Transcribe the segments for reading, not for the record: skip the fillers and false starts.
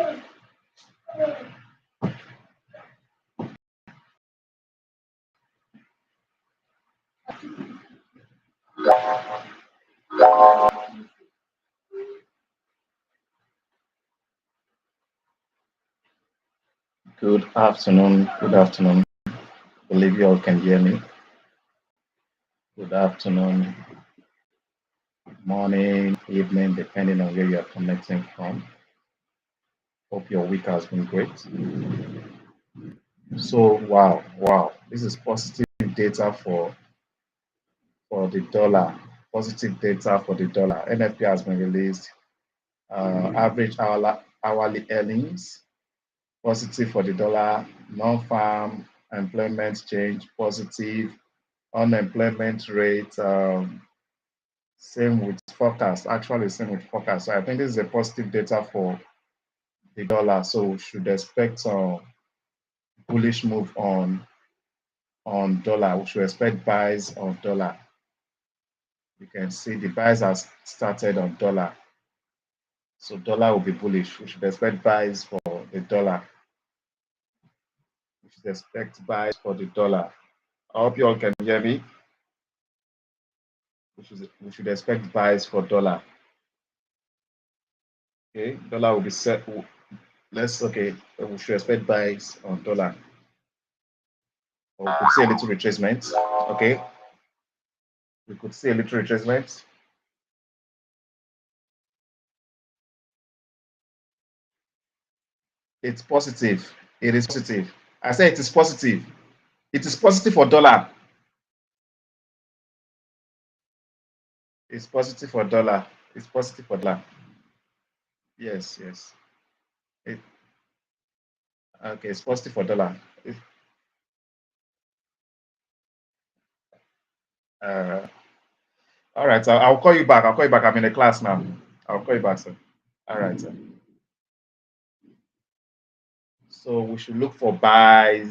Good afternoon. Good afternoon. Believe you all can hear me. Good afternoon, morning, evening, depending on where you are connecting from. Hope your week has been great. So, wow, this is positive data for the dollar. Positive data for the dollar. NFP has been released. Average hourly earnings positive for the dollar. Non-farm employment change positive. Unemployment rate same with forecast. Actually, same with forecast. So I think this is a positive data for the dollar. So we should expect a bullish move on dollar. We should expect buys of dollar. You can see the buys have started on dollar. So dollar will be bullish. We should expect buys for the dollar. We should expect buys for the dollar. I hope you all can hear me. We should expect buys for dollar. Okay, dollar will be set. Okay. We should expect buys on dollar. Or we could see a little retracement. Okay, we could see a little retracement. It's positive. It is positive. I say it is positive. It is positive for dollar. It's positive for dollar. It's positive for dollar. Yes, yes. It, okay, it's positive for dollar. Uh, all right, I'll call you back. I'll call you back. I'm in a class now. I'll call you back, sir. All right, sir. So we should look for buy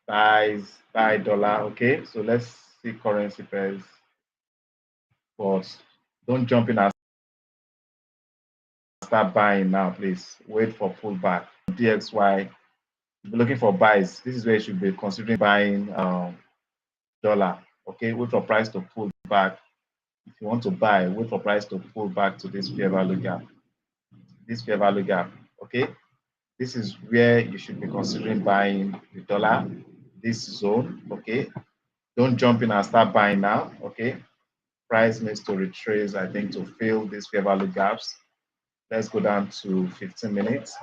dollar. Okay, so let's see currency pairs. But don't jump in and start buying now, please. Wait for pullback. DXY, if you're looking for buys, this is where you should be considering buying dollar. Okay, wait for price to pull back. If you want to buy, wait for price to pull back to this fair value gap. This fair value gap. Okay, this is where you should be considering buying the dollar. This zone. Okay, don't jump in and start buying now. Okay, price needs to retrace, I think, to fill these fair value gaps. Let's go down to 15 minutes.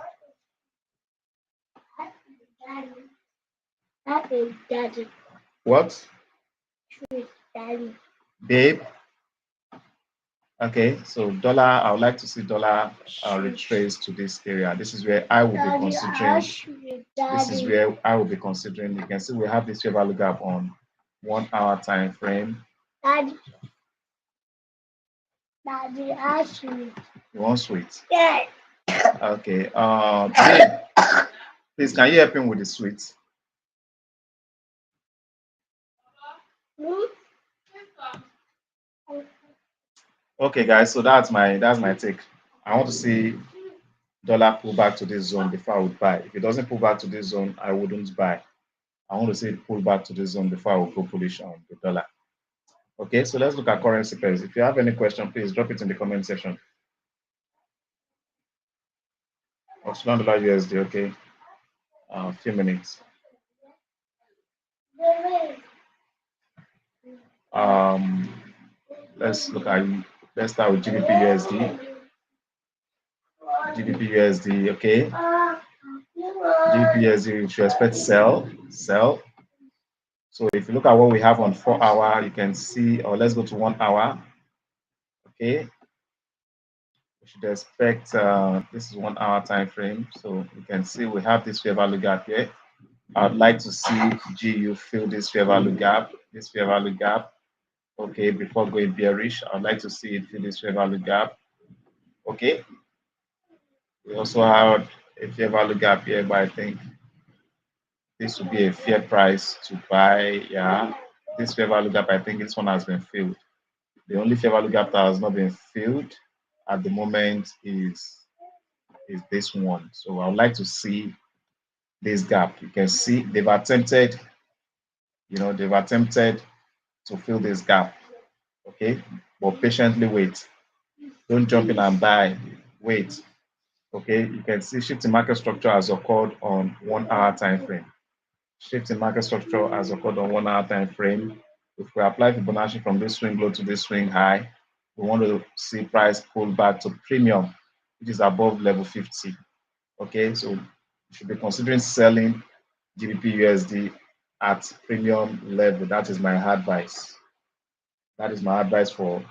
Daddy. What? Daddy. Babe. Okay, so dollar, I would like to see dollar retrace to this area. This is where I will be considering. This is where I will be considering. You can see we have this fair value gap on 1 hour time frame. Daddy. Daddy, I sweet. You want sweet? Yeah. Okay. Babe, please, can you help him with the sweet? Okay, guys. So that's my take. I want to see dollar pull back to this zone before I would buy. If it doesn't pull back to this zone, I wouldn't buy. I want to see it pull back to this zone before I would go bullish on the dollar. Okay, so let's look at currency pairs. If you have any question, please drop it in the comment section. Australian dollar USD, okay. A few minutes. Let's start with GBP USD. GBP USD, okay. GBP USD, we should expect sell. So if you look at what we have on 4 hour, you can see, or let's go to 1 hour. Okay. We should expect this is 1 hour time frame. So you can see we have this fair value gap here. I'd like to see GU fill this fair value gap. Okay, before going bearish, I'd like to see it fill this fair value gap. Okay. We also have a fair value gap here, but I think this would be a fair price to buy. Yeah, this fair value gap, I think this one has been filled. The only fair value gap that has not been filled at the moment is is this one. So I would like to see this gap. You can see they've attempted, they've attempted to fill this gap. Okay, but patiently wait. Don't jump in and buy. Wait. Okay, you can see shift in market structure has occurred on 1 hour time frame. Shift in market structure has occurred on 1 hour time frame. If we apply Fibonacci from this swing low to this swing high, we want to see price pull back to premium, which is above level 50. Okay, so you should be considering selling GBP USD at premium level. That is my advice. That is my advice for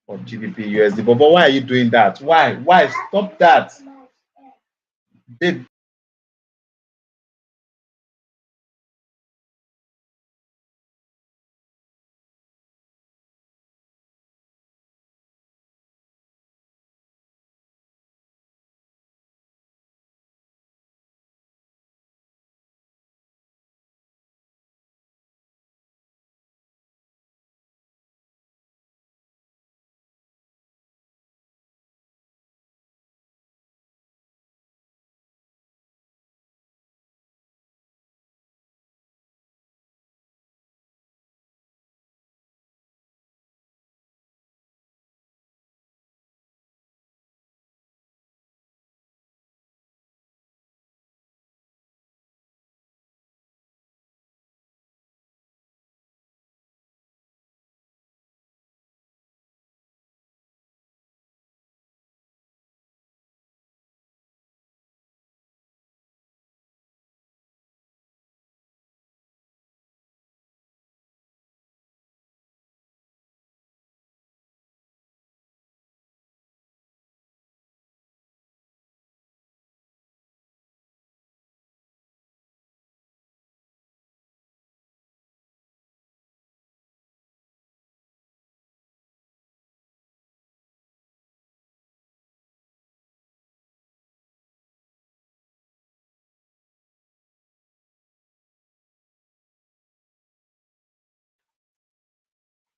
GBP USD. But why are you doing that? Why? Why? Stop that. Babe.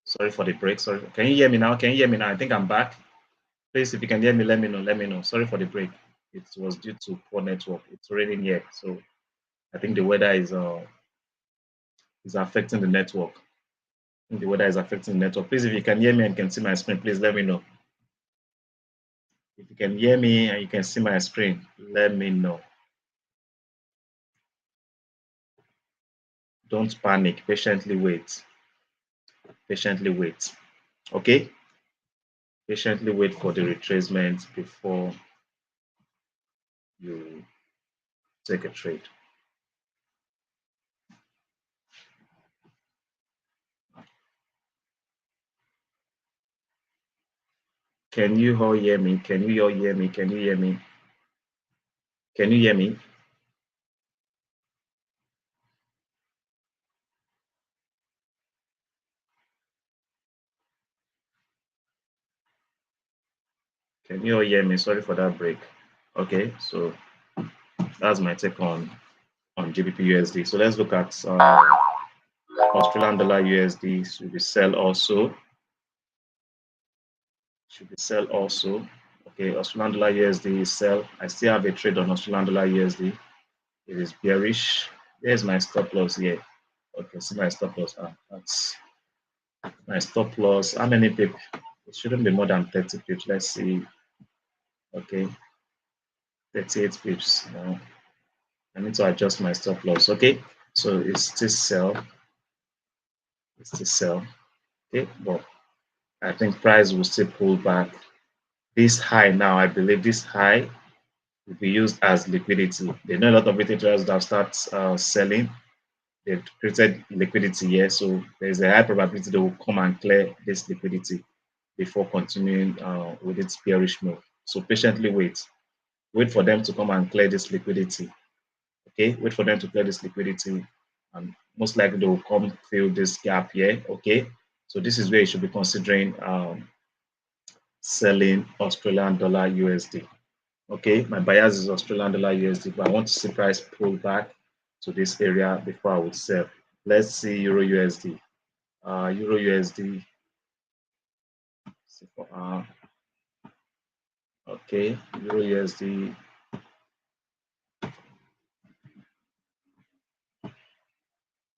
Sorry for the break. Sorry. Can you hear me now? Can you hear me now? I think I'm back. Please, if you can hear me, let me know. Let me know. Sorry for the break. It was due to poor network. It's raining here, so I think the weather is affecting the network. I think the weather is affecting the network. Please, if you can hear me and can see my screen, please let me know. If you can hear me and you can see my screen, let me know. Don't panic. Patiently wait. Patiently wait. Okay? Patiently wait for the retracement before you take a trade. Can you all hear me? Can you all hear me? Can you hear me? Can you hear me? Can you all hear me? Sorry for that break. Okay, so that's my take on GBP USD. So let's look at Australian dollar USD. Should be sell also. Should be sell also. Okay, Australian dollar USD is sell. I still have a trade on Australian dollar USD. It is bearish. There's my stop loss here. Okay, see my stop loss. That's my stop loss. How many pips? It shouldn't be more than 30 pips. Let's see. Okay, 38 pips. No, I need to adjust my stop loss. Okay, so it's still sell. It's still sell. Okay, but I think price will still pull back. This high now, I believe this high will be used as liquidity. They know a lot of retail traders that start selling. They've created liquidity here, so there's a high probability they will come and clear this liquidity before continuing with its bearish move. So patiently wait. Wait for them to come and clear this liquidity. Okay, wait for them to clear this liquidity, and most likely they will come fill this gap here. Okay, so this is where you should be considering selling Australian dollar USD. Okay, my bias is Australian dollar USD, but I want to see price pull back to this area before I would sell. Let's see Euro USD. Euro USD. Okay, Euro USD.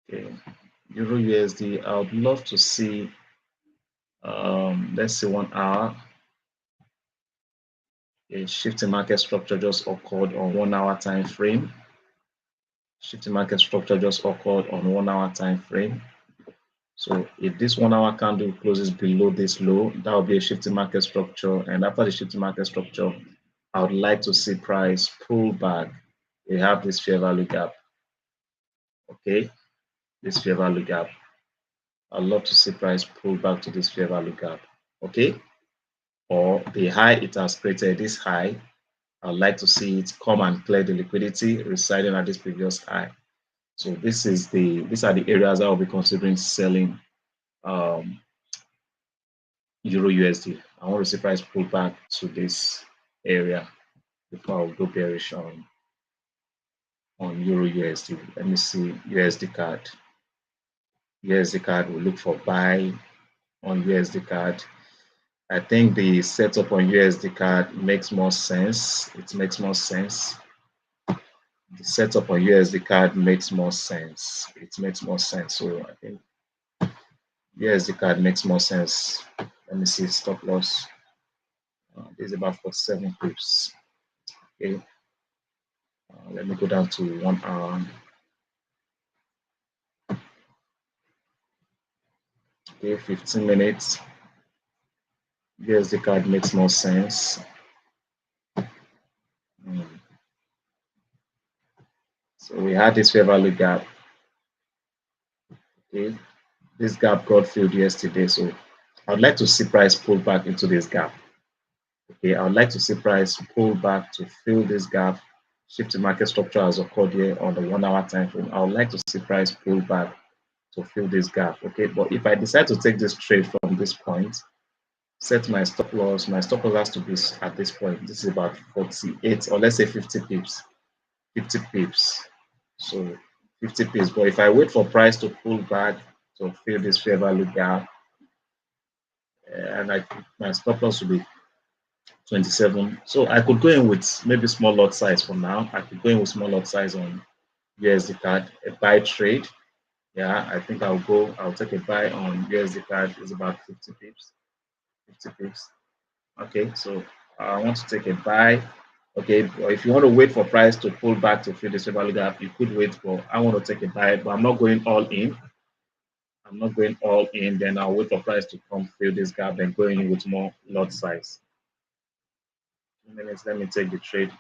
Okay, Euro USD. I would love to see. Let's say 1 hour. A shifting market structure just occurred on 1 hour time frame. Shifting market structure just occurred on 1 hour time frame. So if this 1 hour candle closes below this low, that will be a shifting market structure. And after the shifting market structure, I would like to see price pull back. We have this fair value gap. Okay, this fair value gap. I'd love to see price pull back to this fair value gap. Okay, or the high it has created, this high, I'd like to see it come and clear the liquidity residing at this previous high. So these are the areas I will be considering selling um, Euro USD. I want to see price pull back to this area before I go bearish on Euro USD. Let me see USD card. USD card will look for buy on USD card. I think the setup on USD card makes more sense. It makes more sense. The setup on USD card makes more sense. It makes more sense. So I think USD card makes more sense. Let me see stop loss. This is about 47 pips. Okay. Let me go down to 1 hour. Okay, 15 minutes. USD card makes more sense. Mm. So we had this fair value gap. Okay, this gap got filled yesterday. So I'd like to see price pull back into this gap. Okay, I would like to see price pull back to fill this gap. Shift in market structure has occurred here on the 1 hour time frame. I would like to see price pull back to fill this gap. Okay, but if I decide to take this trade from this point, set my stop loss. My stop loss has to be at this point. This is about 48, or let's say 50 pips. 50 pips. So 50 pips. But if I wait for price to pull back to fill this fair value gap, and my stop loss will be 27. So I could go in with maybe small lot size for now. I could go in with small lot size on USD card, a buy trade. Yeah, I think I'll take a buy on USD card. It's about 50 pips. 50 pips. Okay, so I want to take a buy. Okay, or if you want to wait for price to pull back to fill this value gap, you could wait. But I want to take a buy, but I'm not going all in. I'm not going all in. Then I'll wait for price to come fill this gap and go in with more lot size. 2 minutes. Let me take the trade.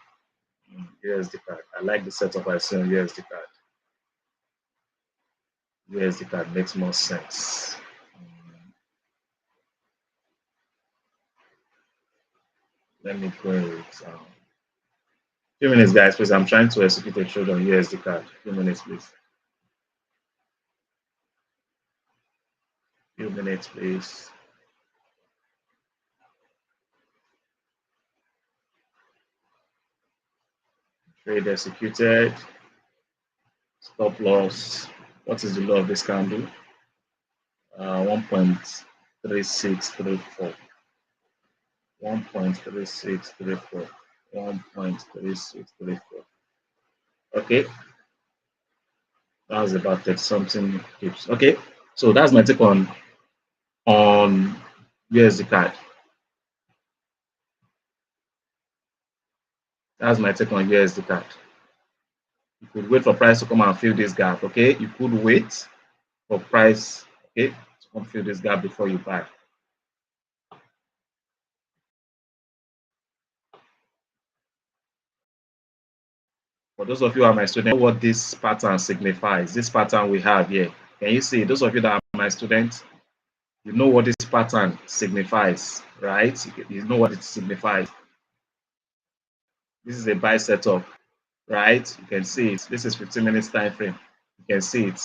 USD card. I like the setup I see on USD card. USD card makes more sense. Let me go with few minutes, guys, please. I'm trying to execute a trade on USD card. Few minutes, please. Few minutes, please. Trade executed. Stop loss. What is the low of this candle? 1.3634. 1.3634. 1.3634. Okay, that was about 30 something pips. Okay, so that's my take on USD card. That's my take on USD card. You could wait for price to come and fill this gap. Okay, you could wait for price, okay, to come fill this gap before you buy. For those of you who are my students, what this pattern signifies. This pattern we have here. Can you see? Those of you that are my students, you know what this pattern signifies, right? You know what it signifies. This is a buy setup, right? You can see it. This is 15 minutes time frame. You can see it.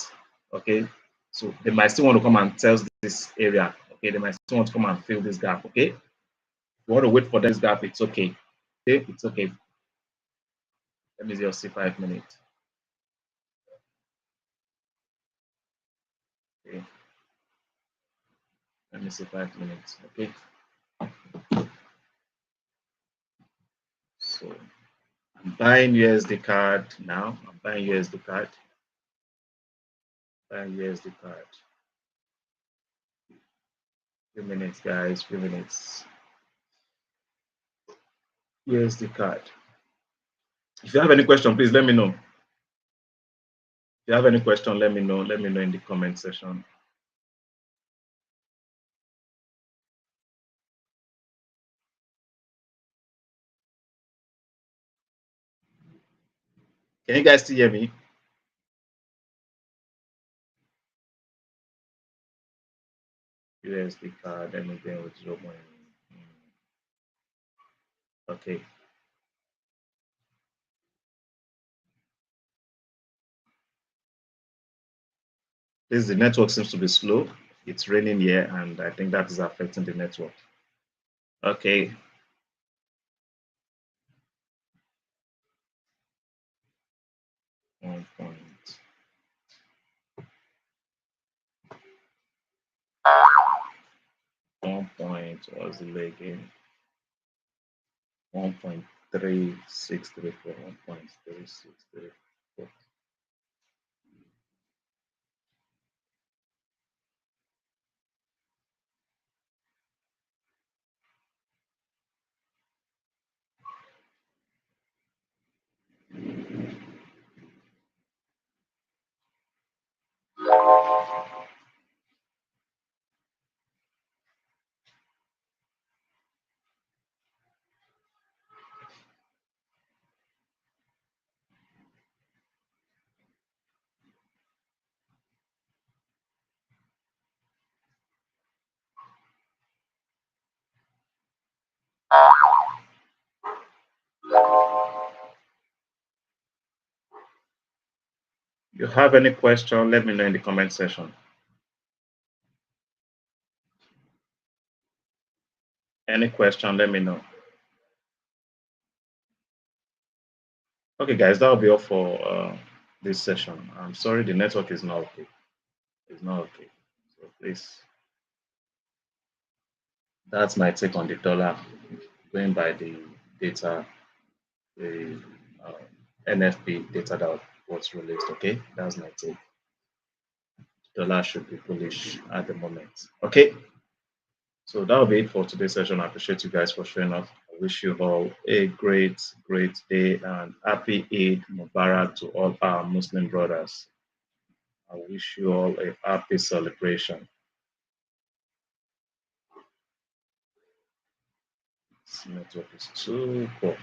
Okay. So they might still want to come and test this area. Okay, they might still want to come and fill this gap. Okay. If you want to wait for this gap, it's okay. Okay, it's okay. Let me just see 5 minutes. Okay. Let me see 5 minutes. Okay. I'm buying USD card now. I'm buying USD card. Buying USD card. Few minutes, guys. Few minutes. USD card. If you have any question, please let me know. If you have any question, let me know. Let me know in the comment section. Can you guys still hear me? USD card, anything with 0. Okay. The network seems to be slow. It's raining here, and I think that is affecting the network. Okay. One point. Was the leg again? 1.3634. 1.3634. You have any question, let me know in the comment section. Any question, let me know. Okay, guys, that'll be all for this session. I'm sorry the network is not okay. It's not okay. So please, that's my take on the dollar, going by the data, the NFP data that was released. Okay, that's my take. Dollar should be bullish at the moment. Okay, so that'll be it for today's session. I appreciate you guys for showing up. I wish you all a great, great day and happy Eid Mubarak to all our Muslim brothers. I wish you all a happy celebration. This network is too poor.